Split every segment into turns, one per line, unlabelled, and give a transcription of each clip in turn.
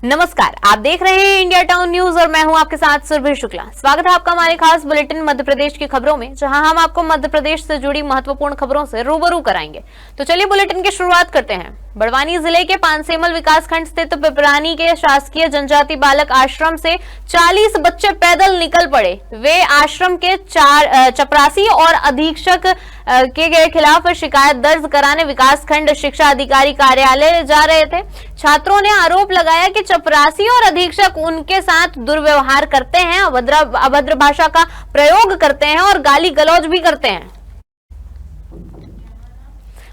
नमस्कार, आप देख रहे हैं इंडिया टाउन न्यूज और मैं हूं आपके साथ सुरभि शुक्ला। स्वागत है आपका हमारे खास बुलेटिन मध्य प्रदेश की खबरों में, जहां हम आपको मध्य प्रदेश से जुड़ी महत्वपूर्ण खबरों से रूबरू कराएंगे। तो चलिए बुलेटिन की शुरुआत करते हैं। बड़वानी जिले के पानसेमल विकासखंड स्थित पिपरानी के शासकीय जनजाति बालक आश्रम से 40 बच्चे पैदल निकल पड़े। वे आश्रम के चपरासी और अधीक्षक के खिलाफ शिकायत दर्ज कराने विकासखंड शिक्षा अधिकारी कार्यालय जा रहे थे। छात्रों ने आरोप लगाया कि चपरासी और अधीक्षक उनके साथ दुर्व्यवहार करते हैं, अभद्र भाषा का प्रयोग करते हैं और गाली गलौज भी करते हैं।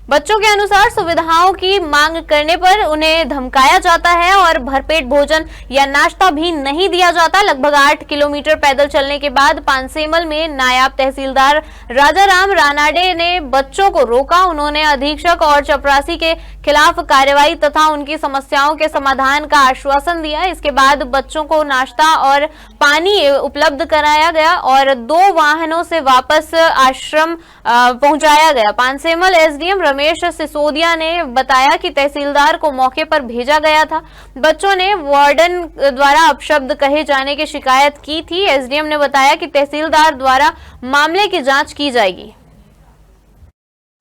बच्चों के अनुसार सुविधाओं की मांग करने पर उन्हें धमकाया जाता है और भरपेट भोजन या नाश्ता भी नहीं दिया जाता। लगभग 8 किलोमीटर पैदल चलने के बाद पानसेमल में नायब तहसीलदार राजाराम रानाडे ने बच्चों को रोका। उन्होंने अधीक्षक और चपरासी के खिलाफ कार्रवाई तथा उनकी समस्याओं के समाधान का आश्वासन दिया। इसके बाद बच्चों को नाश्ता और पानी उपलब्ध कराया गया और 2 वाहनों से वापस आश्रम पहुंचाया गया। पानसेमल एसडीएम रमेश सिसोदिया ने बताया कि तहसीलदार को मौके पर भेजा गया था। बच्चों ने वार्डन द्वारा अपशब्द कहे जाने की शिकायत की थी। एसडीएम ने बताया कि तहसीलदार द्वारा मामले की जांच की जाएगी।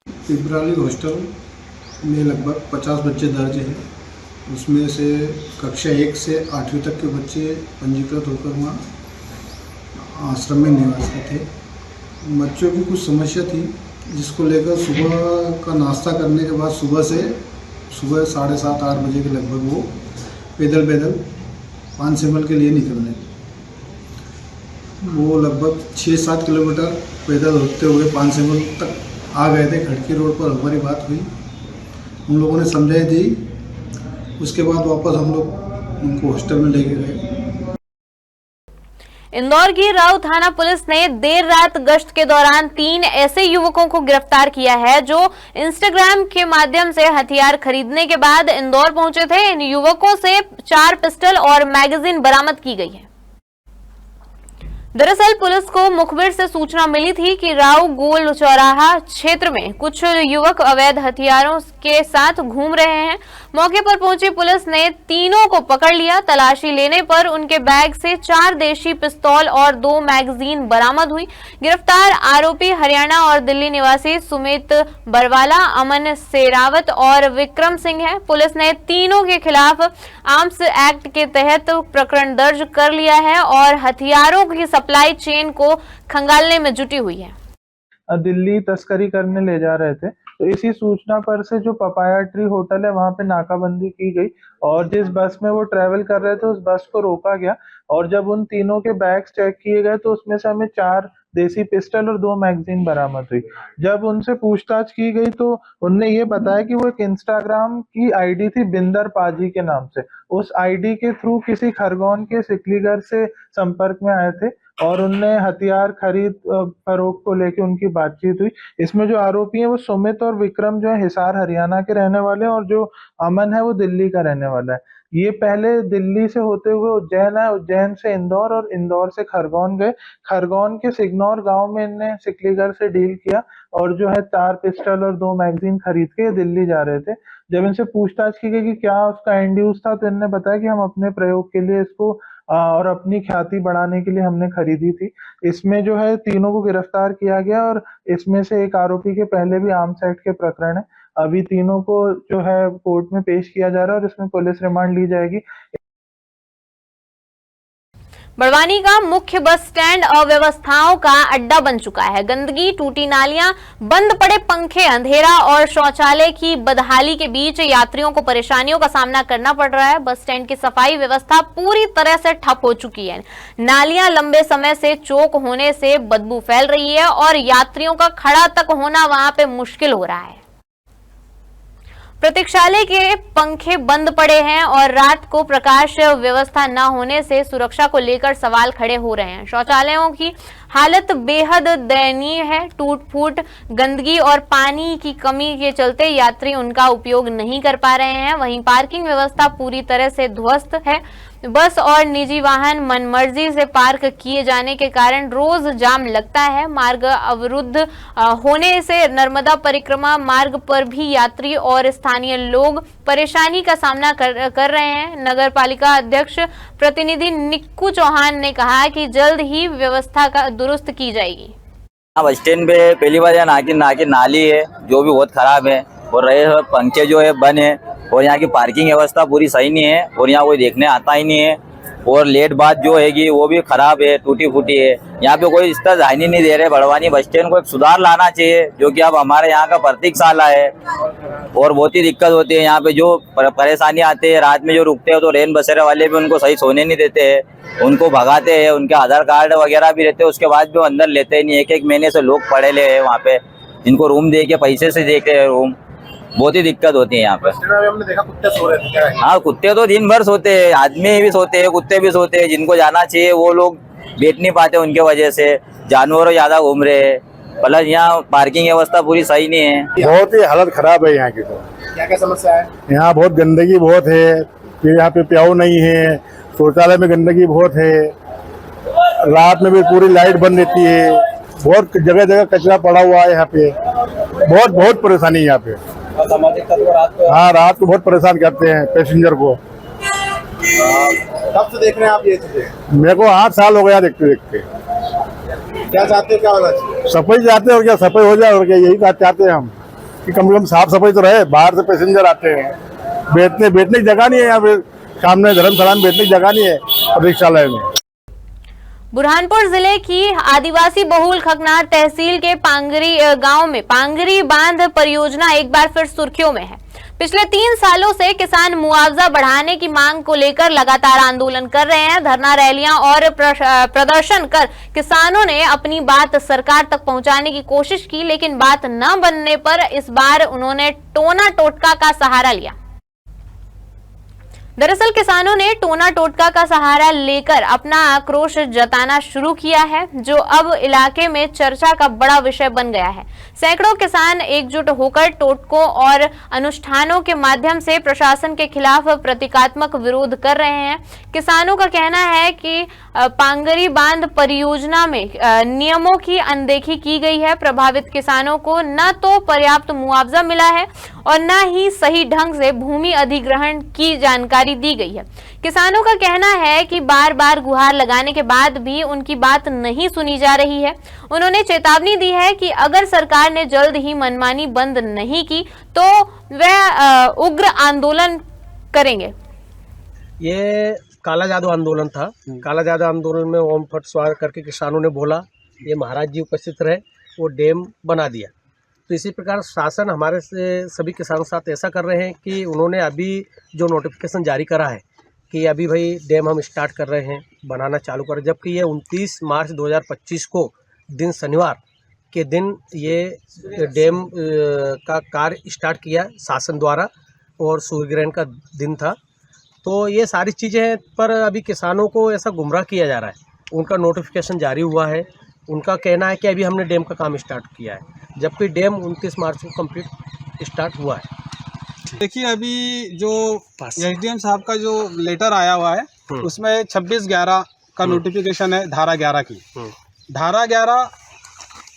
पिपराली हॉस्टल में लगभग 50 बच्चे दर्ज हैं। उसमें से कक्षा 1 से 8वीं तक के बच्चे पंजीकृत होकर वहाँ आश्रम में निवासी थे। बच्चों की कुछ समस्या थी, जिसको लेकर सुबह का नाश्ता करने के बाद सुबह 7:30-8 बजे के लगभग वो पैदल पानसेमल के लिए निकल रहे। वो लगभग 6-7 किलोमीटर पैदल होते हुए पानसेमल तक आ गए थे। खड़की रोड पर हमारी बात हुई, हम लोगों ने समझाई दी। उसके बाद वापस हम लोग उनको हॉस्टल में लेके गए।
इंदौर की राव थाना पुलिस ने देर रात गश्त के दौरान 3 ऐसे युवकों को गिरफ्तार किया है जो इंस्टाग्राम के माध्यम से हथियार खरीदने के बाद इंदौर पहुंचे थे। इन युवकों से 4 पिस्टल और मैगजीन बरामद की गई है। दरअसल पुलिस को मुखबिर से सूचना मिली थी कि राव गोल चौराहा क्षेत्र में कुछ युवक अवैध हथियारों के साथ घूम रहे हैं। मौके पर पहुंची पुलिस ने तीनों को पकड़ लिया। तलाशी लेने पर उनके बैग से 4 देशी पिस्तौल और 2 मैगजीन बरामद हुई। गिरफ्तार आरोपी हरियाणा और दिल्ली निवासी सुमित बरवाला, अमन सेरावत और विक्रम सिंह है। पुलिस ने तीनों के खिलाफ आर्म्स एक्ट के तहत प्रकरण दर्ज कर लिया है और हथियारों की सप्लाई चेन को खंगालने में जुटी हुई है।
दिल्ली तस्करी करने ले जा रहे थे, तो इसी सूचना पर से जो पपाया ट्री होटल है वहां पे नाकाबंदी की गई और जिस बस में वो ट्रेवल कर रहे थे उस बस को रोका गया। और जब उन तीनों के बैग्स चेक किए गए तो उसमें से हमें 4 देसी पिस्टल और 2 मैगजीन बरामद हुई। जब उनसे पूछताछ की गई तो उनने ये बताया कि वो एक इंस्टाग्राम की आईडी थी बिंदर पाजी के नाम से। उस आईडी के थ्रू किसी खरगोन के सिकलीगर से संपर्क में आए थे और उनने हथियार खरीद फरोख्त को लेकर उनकी बातचीत हुई। इसमें जो आरोपी हैं वो सुमित और विक्रम जो है हिसार हरियाणा के रहने वाले हैं और जो अमन है वो दिल्ली का रहने वाला है। ये पहले दिल्ली से होते हुए उज्जैन आए, उज्जैन से इंदौर और इंदौर से खरगोन गए। खरगोन के सिग्नौर गांव में इनने सिकलीगर से डील किया और जो है 4 पिस्टल और 2 मैगजीन खरीद के दिल्ली जा रहे थे। जब इनसे पूछताछ की गई कि क्या उसका एंड यूज था तो इन्होंने बताया कि हम अपने प्रयोग के लिए इसको और अपनी ख्याति बढ़ाने के लिए हमने खरीदी थी। इसमें जो है तीनों को गिरफ्तार किया गया और इसमें से एक आरोपी के पहले भी आर्म्स एक्ट के प्रकरण है। अभी तीनों को जो है कोर्ट में पेश किया जा रहा है और इसमें पुलिस रिमांड ली जाएगी।
बड़वानी का मुख्य बस स्टैंड अव्यवस्थाओं का अड्डा बन चुका है। गंदगी, टूटी नालियां, बंद पड़े पंखे, अंधेरा और शौचालय की बदहाली के बीच यात्रियों को परेशानियों का सामना करना पड़ रहा है। बस स्टैंड की सफाई व्यवस्था पूरी तरह से ठप हो चुकी है। नालियां लंबे समय से चोक होने से बदबू फैल रही है और यात्रियों का खड़ा तक होना वहां पे मुश्किल हो रहा है। प्रतीक्षालय के पंखे बंद पड़े हैं और रात को प्रकाश व्यवस्था न होने से सुरक्षा को लेकर सवाल खड़े हो रहे हैं। शौचालयों की हालत बेहद दयनीय है। टूट फूट, गंदगी और पानी की कमी के चलते यात्री उनका उपयोग नहीं कर पा रहे हैं। वहीं पार्किंग व्यवस्था पूरी तरह से ध्वस्त है। बस और निजी वाहन मनमर्जी से पार्क किए जाने के कारण रोज जाम लगता है। मार्ग अवरुद्ध होने से नर्मदा परिक्रमा मार्ग पर भी यात्री और स्थानीय लोग परेशानी का सामना कर रहे हैं। नगर पालिका अध्यक्ष प्रतिनिधि निक्कू चौहान ने कहा कि जल्द ही व्यवस्था का दुरुस्त की जाएगी।
बस स्टैंड पे पहली बार यहाँ नाली है जो भी बहुत खराब है, और रहे पंखे जो है बंद है, और यहाँ की पार्किंग व्यवस्था पूरी सही नहीं है, और यहाँ कोई देखने आता ही नहीं है, और लेट बात जो हैगी वो भी खराब है, टूटी फूटी है। यहाँ पे कोई इसका ध्यान ही नहीं दे रहे। बड़वानी बस स्टैंड को एक सुधार लाना चाहिए, जो कि अब हमारे यहाँ का प्रतीकशाला है, और बहुत ही दिक्कत होती है। यहाँ पे जो परेशानी आती है, रात में जो रुकते हैं तो रेन बसेरे वाले भी उनको सही सोने नहीं देते हैं, उनको भगाते हैं, उनके आधार कार्ड वगैरह भी रहते हैं, उसके बाद भी वो अंदर लेते ही नहीं। एक महीने से लोग पड़े ले हैं वहाँ पे, जिनको रूम दे के पैसे से देते हैं रूम। बहुत ही दिक्कत होती है यहाँ पे।
हमने देखा कुत्ते सो रहे थे क्या है?
हाँ, कुत्ते तो दिन भर सोते हैं, आदमी भी सोते हैं, कुत्ते भी सोते हैं। जिनको जाना चाहिए वो लोग बैठ नहीं पाते, उनके वजह से जानवर ज्यादा घूम रहे हैं। प्लस यहाँ पार्किंग व्यवस्था पूरी सही नहीं है।
बहुत ही हालत खराब है यहाँ की। तो क्या क्या समस्या है? यहाँ बहुत गंदगी बहुत है, फिर यहाँ पे प्याऊ नहीं है, शौचालय में गंदगी बहुत है, रात में भी पूरी लाइट बंद रहती है, बहुत जगह जगह कचरा पड़ा हुआ है यहाँ पे। बहुत परेशानी है यहाँ पे।
सामाजिक तत्व
हाँ, रात को बहुत परेशान करते हैं पैसेंजर को।
कब से देख रहे हैं आप ये चीजें?
मेरे को 8 साल हो गया देखते देखते।
क्या चाहते हैं, क्या होना चाहिए?
सफाई चाहते हैं, और क्या सफाई हो जाए, और क्या यही बात चाहते हैं हम कि कम से कम साफ सफाई तो रहे। बाहर से पैसेंजर आते हैं, बैठने की जगह नहीं है यहाँ पे, सामने धर्मशाला में बैठने की जगह नहीं है प्रतीक्षालय में।
बुरहानपुर जिले की आदिवासी बहुल खकनार तहसील के पांगरी गांव में पांगरी बांध परियोजना एक बार फिर सुर्खियों में है। पिछले 3 सालों से किसान मुआवजा बढ़ाने की मांग को लेकर लगातार आंदोलन कर रहे हैं। धरना रैलियां और प्रदर्शन कर किसानों ने अपनी बात सरकार तक पहुंचाने की कोशिश की, लेकिन बात न बनने पर इस बार उन्होंने टोना टोटका का सहारा लिया। दरअसल किसानों ने टोना टोटका का सहारा लेकर अपना आक्रोश जताना शुरू किया है, जो अब इलाके में चर्चा का बड़ा विषय बन गया है। सैकड़ों किसान एकजुट होकर टोटकों और अनुष्ठानों के माध्यम से प्रशासन के खिलाफ प्रतीकात्मक विरोध कर रहे हैं। किसानों का कहना है कि पांगरी बांध परियोजना में नियमों की अनदेखी की गई है। प्रभावित किसानों को न तो पर्याप्त मुआवजा मिला है और न ही सही ढंग से भूमि अधिग्रहण की जानकारी दी गई है। किसानों का कहना है कि बार बार गुहार लगाने के बाद भी उनकी बात नहीं सुनी जा रही है। उन्होंने चेतावनी दी है कि अगर सरकार ने जल्द ही मनमानी बंद नहीं की तो वह उग्र आंदोलन करेंगे।
ये काला जादू आंदोलन था। काला जादू आंदोलन में ओम फट स्वार करके किसानों ने बोला, ये महाराज जी उपस्थित रहे, वो डैम बना दिया। तो इसी प्रकार शासन हमारे से सभी किसानों के साथ ऐसा कर रहे हैं कि उन्होंने अभी जो नोटिफिकेशन जारी करा है कि अभी भाई डैम हम स्टार्ट कर रहे हैं, बनाना चालू कर, जबकि ये 29 मार्च 2025 को दिन शनिवार के दिन ये डैम का कार्य स्टार्ट किया शासन द्वारा, और सूर्य ग्रहण का दिन था। तो ये सारी चीज़ें हैं, पर अभी किसानों को ऐसा गुमराह किया जा रहा है। उनका नोटिफिकेशन जारी हुआ है, उनका कहना है कि अभी हमने डैम का काम स्टार्ट किया है, जबकि डैम 29 मार्च को कंप्लीट स्टार्ट हुआ है।
देखिए, अभी जो एसडीएम साहब का जो लेटर आया हुआ है उसमें 26/11 का नोटिफिकेशन है धारा 11 की। धारा 11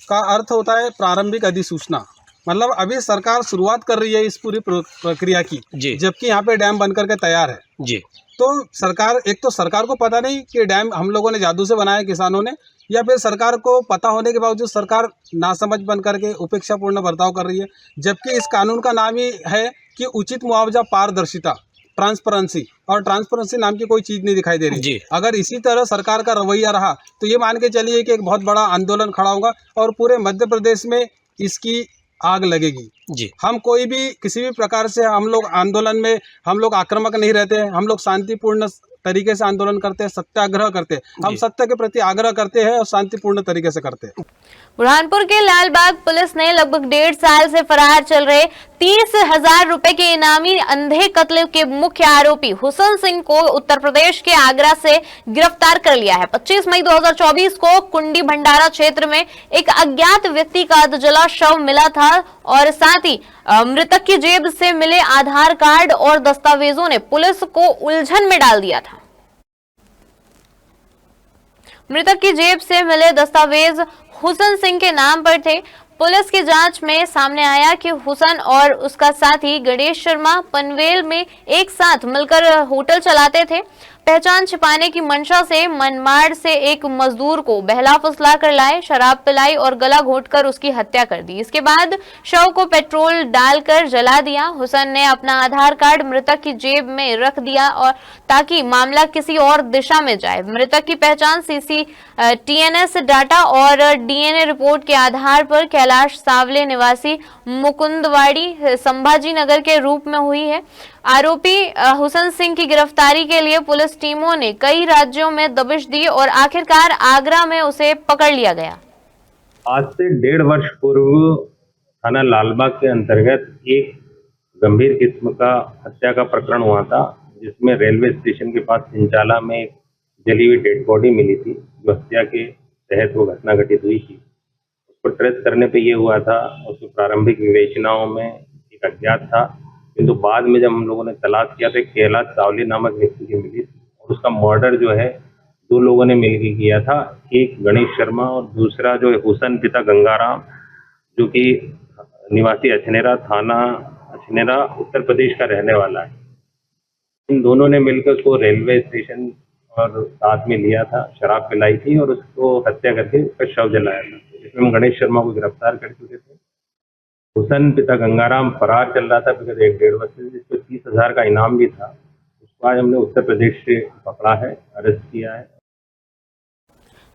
का अर्थ होता है प्रारंभिक अधिसूचना, मतलब अभी सरकार शुरुआत कर रही है इस पूरी प्रक्रिया की, जबकि यहाँ पे डैम बनकर के तैयार है जी। तो सरकार, एक तो सरकार को पता नहीं कि डैम हम लोगों ने जादू से बनाया किसानों ने, या फिर सरकार को पता होने के बावजूद सरकार नासमझ बन करके उपेक्षापूर्ण बर्ताव कर रही है। जबकि इस कानून का नाम ही है कि उचित मुआवजा पारदर्शिता, ट्रांसपेरेंसी, और ट्रांसपेरेंसी नाम की कोई चीज़ नहीं दिखाई दे रही। अगर इसी तरह सरकार का रवैया रहा तो ये मान के चलिए कि एक बहुत बड़ा आंदोलन खड़ा होगा और पूरे मध्य प्रदेश में इसकी आग लगेगी जी। हम कोई भी किसी भी प्रकार से हम लोग आंदोलन में हम लोग आक्रामक नहीं रहते हैं, हम लोग शांतिपूर्ण तरीके से आंदोलन करते हैं, सत्याग्रह करते हैं। हम सत्य के प्रति आग्रह करते हैं और शांतिपूर्ण तरीके से करते हैं।
बुरहानपुर के लालबाग पुलिस ने लगभग 1.5 साल से फरार चल रहे 30,000 रुपए के इनामी अंधे कत्ल के मुख्य आरोपी हुसन सिंह को उत्तर प्रदेश के आगरा से गिरफ्तार कर लिया है। 25 मई 2024 को कुंडी भंडारा क्षेत्र में एक अज्ञात व्यक्ति का अधजला शव मिला था और साथ ही मृतक की जेब से मिले आधार कार्ड और दस्तावेजों ने पुलिस को उलझन में डाल दिया था। मृतक की जेब से मिले दस्तावेज हुसन सिंह के नाम पर थे। पुलिस की जांच में सामने आया कि हुसन और उसका साथी गणेश शर्मा पनवेल में एक साथ मिलकर होटल चलाते थे। पहचान छिपाने की मंशा से मनमाड़ से एक मजदूर को बहला फुसला कर लाए, शराब पिलाई और गला घोंटकर उसकी हत्या कर दी। इसके बाद शव को पेट्रोल डालकर जला दिया। हुसन ने अपना आधार कार्ड मृतक की जेब में रख दिया और ताकि मामला किसी और दिशा में जाए। मृतक की पहचान CCTNS डाटा और DNA रिपोर्ट के आधार पर कैलाश सावले निवासी मुकुंदवाड़ी संभाजी नगर के रूप में हुई है। आरोपी हुसन सिंह की गिरफ्तारी के लिए पुलिस टीमों ने कई राज्यों में दबिश दी और आखिरकार आगरा में उसे पकड़ लिया गया।
आज से 1.5 वर्ष पूर्व थाना लालबाग के अंतर्गत एक गंभीर किस्म का हत्या का प्रकरण हुआ था, जिसमें रेलवे स्टेशन के पास सिंचाला में एक जली हुई डेड बॉडी मिली थी, जो हत्या के तहत वो घटना घटित हुई थी। उसको ट्रेस करने पे ये हुआ था, उसकी प्रारंभिक विवेचनाओं में एक अज्ञात था, किंतु बाद में जब हम लोगों ने तलाश किया तो कैलाश सावली नामक व्यक्ति की मिली और उसका मर्डर जो है 2 लोगों ने मिलकर किया था, एक गणेश शर्मा और दूसरा जो है हुसन पिता गंगाराम, जो कि निवासी अछनेरा थाना अछनेरा उत्तर प्रदेश का रहने वाला है। इन दोनों ने मिलकर उसको रेलवे स्टेशन और साथ में लिया था, शराब पिलाई थी और उसको हत्या करके उसका शव जलाया था। इसमें हम गणेश शर्मा को गिरफ्तार कर चुके थे। हुसन पिता गंगाराम फरार चल रहा था पिछले 1.5 वर्ष से, जिसको 30,000 का इनाम भी था। उसको आज हमने उत्तर प्रदेश से पकड़ा है, अरेस्ट किया है।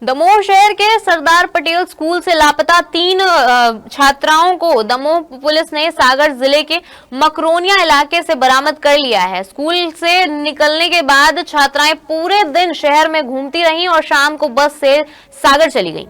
दमोह शहर के सरदार पटेल स्कूल से लापता 3 छात्राओं को दमोह पुलिस ने सागर जिले के मकरोनिया इलाके से बरामद कर लिया है। स्कूल से निकलने के बाद छात्राएं पूरे दिन शहर में घूमती रहीं और शाम को बस से सागर चली गईं।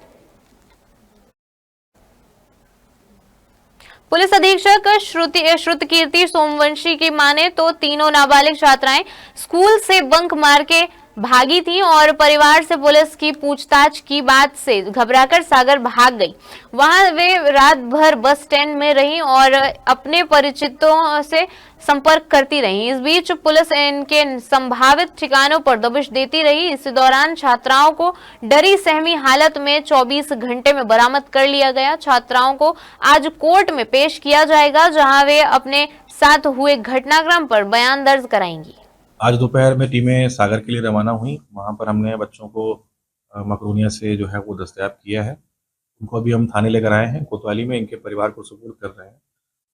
पुलिस अधीक्षक श्रुतकीर्ति सोमवंशी की माने तो तीनों नाबालिग छात्राएं स्कूल से बंक मार के भागी थी और परिवार से पुलिस की पूछताछ की बात से घबराकर सागर भाग गई। वहां वे रात भर बस स्टैंड में रहीं और अपने परिचितों से संपर्क करती रहीं। इस बीच पुलिस इनके संभावित ठिकानों पर दबिश देती रही। इस दौरान छात्राओं को डरी सहमी हालत में 24 घंटे में बरामद कर लिया गया। छात्राओं को आज कोर्ट में पेश किया जाएगा, जहां वे अपने साथ हुए घटनाक्रम पर बयान दर्ज कराएंगी।
आज दोपहर में टीमें सागर के लिए रवाना हुई। वहां पर हमने बच्चों को मकरोनिया से जो है वो दस्तयाब किया है। उनको अभी हम थाने लेकर आए हैं कोतवाली में, इनके परिवार को सुपुर्द कर रहे हैं।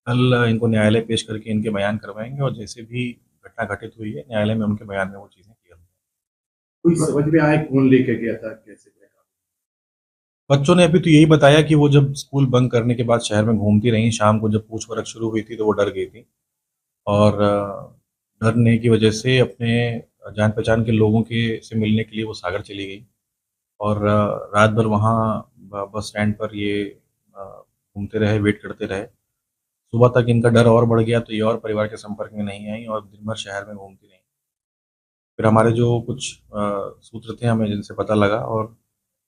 कल इनको न्यायालय पेश करके इनके बयान करवाएंगे और जैसे भी घटना घटित हुई है न्यायालय में उनके बयान में वो चीजें क्लियर होंगी।
कोई समझ में आए कौन लेके गया था, कैसे गया?
बच्चों ने अभी तो यही बताया कि वो जब स्कूल बंक करने के बाद शहर में घूमती रही, शाम को जब पूछ परख शुरू हुई थी तो वो डर गई थी और डरने की वजह से अपने जान पहचान के लोगों के से मिलने के लिए वो सागर चली गई और रात भर वहाँ बस स्टैंड पर ये घूमते रहे, वेट करते रहे। सुबह तक इनका डर और बढ़ गया तो ये और परिवार के संपर्क में नहीं आई और दिन भर शहर में घूमती रही। फिर हमारे जो कुछ सूत्र थे हमें जिनसे पता लगा और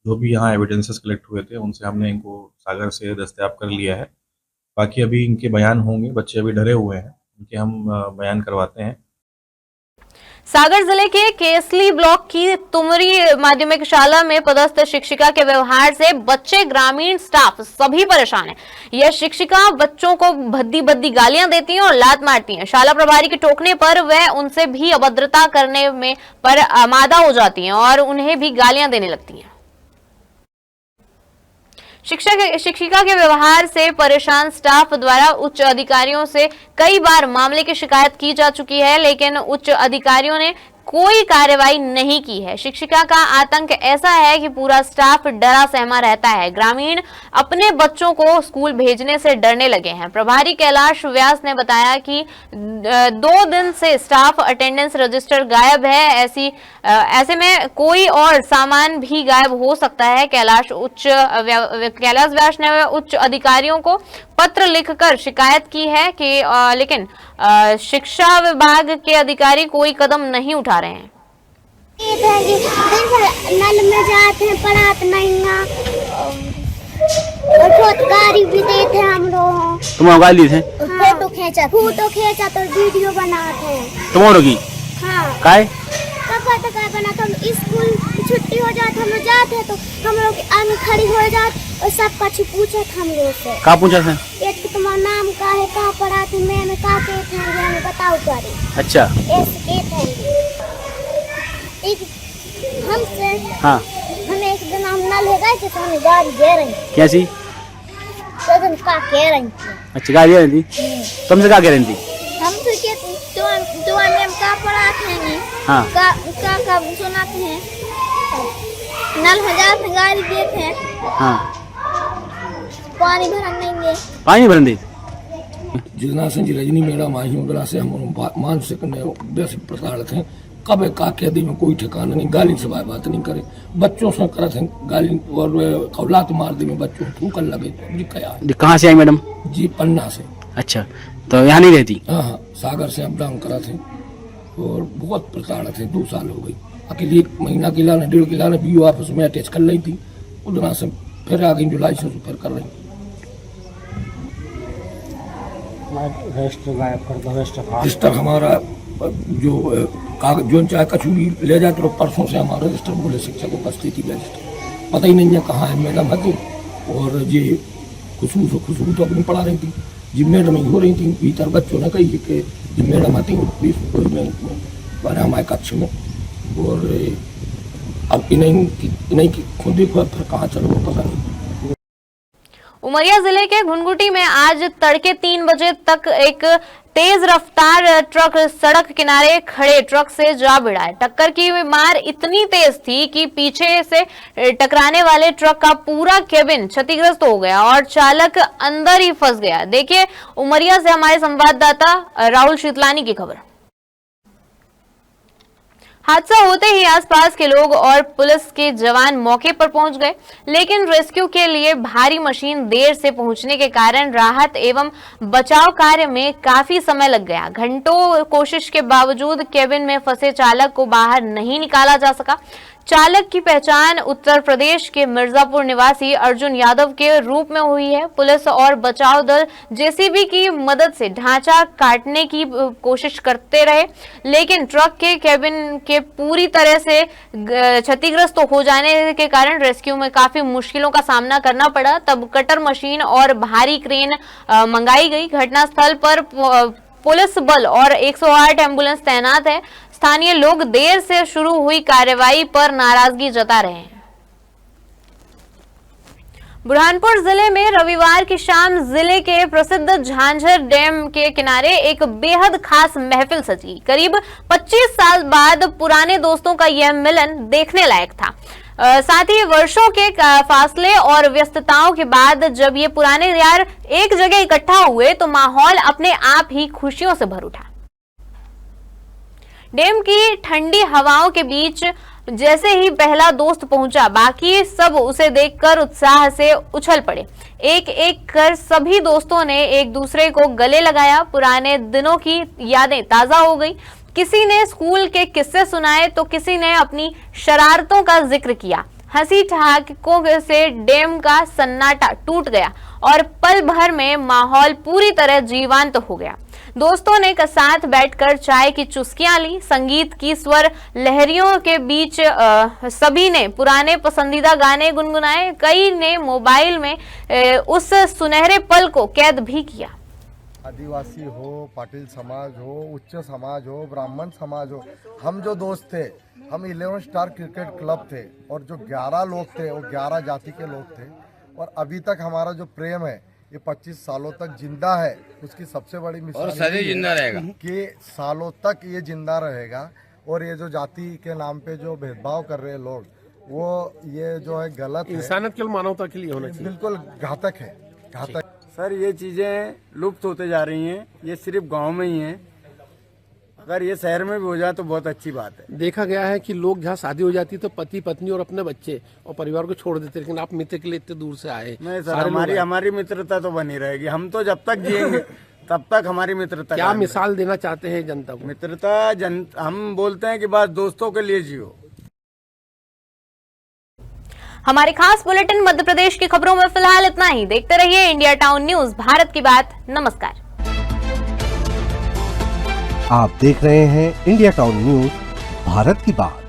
जो भी यहाँ एविडेंसेस कलेक्ट हुए थे उनसे हमने इनको सागर से दस्तयाब कर लिया है। बाकी अभी इनके बयान होंगे, बच्चे अभी डरे हुए हैं, इनके हम बयान करवाते हैं।
सागर जिले के केसली ब्लॉक की तुमरी माध्यमिक शाला में पदस्थ शिक्षिका के व्यवहार से बच्चे, ग्रामीण स्टाफ सभी परेशान हैं। यह शिक्षिका बच्चों को भद्दी भद्दी गालियां देती हैं और लात मारती हैं। शाला प्रभारी के टोकने पर वह उनसे भी अभद्रता करने में पर आमादा हो जाती हैं और उन्हें भी गालियां देने लगती हैं। शिक्षिका के व्यवहार से परेशान स्टाफ द्वारा उच्च अधिकारियों से कई बार मामले की शिकायत की जा चुकी है, लेकिन उच्च अधिकारियों ने कोई कार्रवाई नहीं की है। शिक्षिका का आतंक ऐसा है कि पूरा स्टाफ डरा सहमा रहता है। ग्रामीण अपने बच्चों को स्कूल भेजने से डरने लगे हैं। प्रभारी कैलाश व्यास ने बताया कि 2 दिन से स्टाफ अटेंडेंस रजिस्टर गायब है। ऐसे में कोई और सामान भी गायब हो सकता है। कैलाश व्यास ने उच्च अधिकारियों को पत्र लिखकर शिकायत की है कि लेकिन शिक्षा विभाग के अधिकारी कोई कदम नहीं उठा रहे हैं।
नल में जाते हैं, पढ़ाते नहीं हैं और बहुत गाली भी देते हैं हम लोग।
तुम गाली थे?
फोटो खींचा तो वीडियो बनाते हैं।
तुम्हारो की?
हाँ।
काय?
कब बना तो स्कूल छुट्टी हो जाती हम लोग जाते हैं तो हम लोग आने खड़ी हो जाते और सब कुछ पूछा था हम लोग से।
कहाँ पूछा था?
एक तो तुम्हारा नाम का है, कहाँ पढ़ाते मैंने कहा कहते हैं हमें बताओ करे।
अच्छा।
ऐसे कहते हैं एक हमसे।
हाँ।
हमें एक दिन हम नल है गए थे तो हमें गाड़ी दे रही थी।
कैसी?
तो तुम क्या कह रही थी?
अच्छा, गाड़ी दे रही थी? तुमसे क्या कह रही थी?
हम तो कहते तो हम का पढ़ाते हैं।
हाँ।
का सुनाते हैं, नल हजार में गाड़ी देते हैं।
हाँ।
पानी भरन नहीं दे।
पानी भरन दे?
जितना से रजनी मैडम आई उतना से हम मानसिक व्यस्त प्रताड़ित हैं। कब का कैदी में कोई ठिकाना नहीं, गाली से बात नहीं करे, बच्चों से करते हैं गाली और कौलात मार दी में बच्चों को थूकन लगे। जी क्या?
कहाँ से आई मैडम?
जी पन्ना से।
अच्छा, तो यहाँ नहीं रहती?
हाँ, सागर से अप डाउन करा थे और बहुत प्रताड़ित थे। 2 साल हो गई। अकेले 1 महीना के लाने 1.5 के लाने बीओ ऑफिस में अटैच कर ली थी, उतना से फिर आ गई जुलाई से फिर कर रही। रजिस्टर हमारा जो कागज जो चाहे कछु भी ले जाते तो परसों से हमारा रजिस्टर बोले शिक्षक उपस्थिति रजिस्टर पता ही नहीं है कहाँ है। मैडम है और ये खुशबू तो अपनी पढ़ा रही थी, जी मैडम ही हो रही थी। भीतर बच्चों ने कही कि जी मैडम आती हमारे कक्ष में और अब इन्हीं की खुद ही फिर कहाँ चलो पता नहीं।
उमरिया जिले के घुनघुटी में आज तड़के 3 बजे तक एक तेज रफ्तार ट्रक सड़क किनारे खड़े ट्रक से जा भिड़ा। टक्कर की मार इतनी तेज थी कि पीछे से टकराने वाले ट्रक का पूरा केबिन क्षतिग्रस्त हो गया और चालक अंदर ही फंस गया। देखिए उमरिया से हमारे संवाददाता राहुल शीतलानी की खबर। हादसा होते ही आसपास के लोग और पुलिस के जवान मौके पर पहुंच गए, लेकिन रेस्क्यू के लिए भारी मशीन देर से पहुंचने के कारण राहत एवं बचाव कार्य में काफी समय लग गया। घंटों कोशिश के बावजूद केबिन में फंसे चालक को बाहर नहीं निकाला जा सका। चालक की पहचान उत्तर प्रदेश के मिर्जापुर निवासी अर्जुन यादव के रूप में हुई है। पुलिस और बचाव दल जेसीबी की मदद से ढांचा काटने की कोशिश करते रहे, लेकिन ट्रक के केबिन के पूरी तरह से क्षतिग्रस्त हो जाने के कारण रेस्क्यू में काफी मुश्किलों का सामना करना पड़ा। तब कटर मशीन और भारी क्रेन मंगाई गई। घटनास्थल पर पुलिस बल और 108 एम्बुलेंस तैनात है। स्थानीय लोग देर से शुरू हुई कार्रवाई पर नाराजगी जता रहे हैं। बुरहानपुर जिले में रविवार की शाम जिले के प्रसिद्ध झांझर डैम के किनारे एक बेहद खास महफिल सजी। करीब 25 साल बाद पुराने दोस्तों का यह मिलन देखने लायक था। साथ ही वर्षों के फासले और व्यस्तताओं के बाद जब ये पुराने यार एक जगह इकट्ठा हुए तो माहौल अपने आप ही खुशियों से भर उठा। डैम की ठंडी हवाओं के बीच जैसे ही पहला दोस्त पहुंचा, बाकी सब उसे देखकर उत्साह से उछल पड़े। एक एक कर सभी दोस्तों ने एक दूसरे को गले लगाया। पुराने दिनों की यादें ताजा हो गई। किसी ने स्कूल के किस्से सुनाए तो किसी ने अपनी शरारतों का जिक्र किया। हंसी ठहाकों से डैम का सन्नाटा टूट गया और पल भर में माहौल पूरी तरह जीवंत हो गया। दोस्तों ने साथ बैठकर चाय की चुस्कियां ली। संगीत की स्वर लहरियों के बीच सभी ने पुराने पसंदीदा गाने गुनगुनाए। कई ने मोबाइल में उस सुनहरे पल को कैद भी किया।
आदिवासी हो, पाटिल समाज हो, उच्च समाज हो, ब्राह्मण समाज हो, हम जो दोस्त थे, हम 11 स्टार क्रिकेट क्लब थे और जो 11 लोग थे वो 11 जाति के लोग थे और अभी तक हमारा जो प्रेम है ये 25 सालों तक जिंदा है। उसकी सबसे बड़ी मिसाल और सदी जिंदा रहेगा कि सालों तक ये जिंदा रहेगा और ये जो जाति के नाम पे जो भेदभाव कर रहे हैं लोग, वो ये जो है गलत है,
इंसानियत के लिए, मानवता के लिए होना चाहिए।
बिल्कुल घातक है, घातक।
सर ये चीज़ें लुप्त होते जा रही हैं, ये सिर्फ गांव में ही हैं, अगर ये शहर में भी हो जाए तो बहुत अच्छी बात है।
देखा गया है कि लोग जहाँ शादी हो जाती है तो पति पत्नी और अपने बच्चे और परिवार को छोड़ देते, लेकिन आप मित्र के लिए इतने दूर से आए।
नहीं सर, हमारी मित्रता तो बनी रहेगी, हम तो जब तक जिएंगे तब तक हमारी मित्रता।
क्या मिसाल देना चाहते हैं जनता को?
मित्रता हम बोलते हैं कि बस दोस्तों के लिए जियो।
हमारे खास बुलेटिन मध्य प्रदेश की खबरों में फिलहाल इतना ही। देखते रहिए इंडिया टाउन न्यूज, भारत की बात। नमस्कार।
आप देख रहे हैं इंडिया टाउन न्यूज, भारत की बात।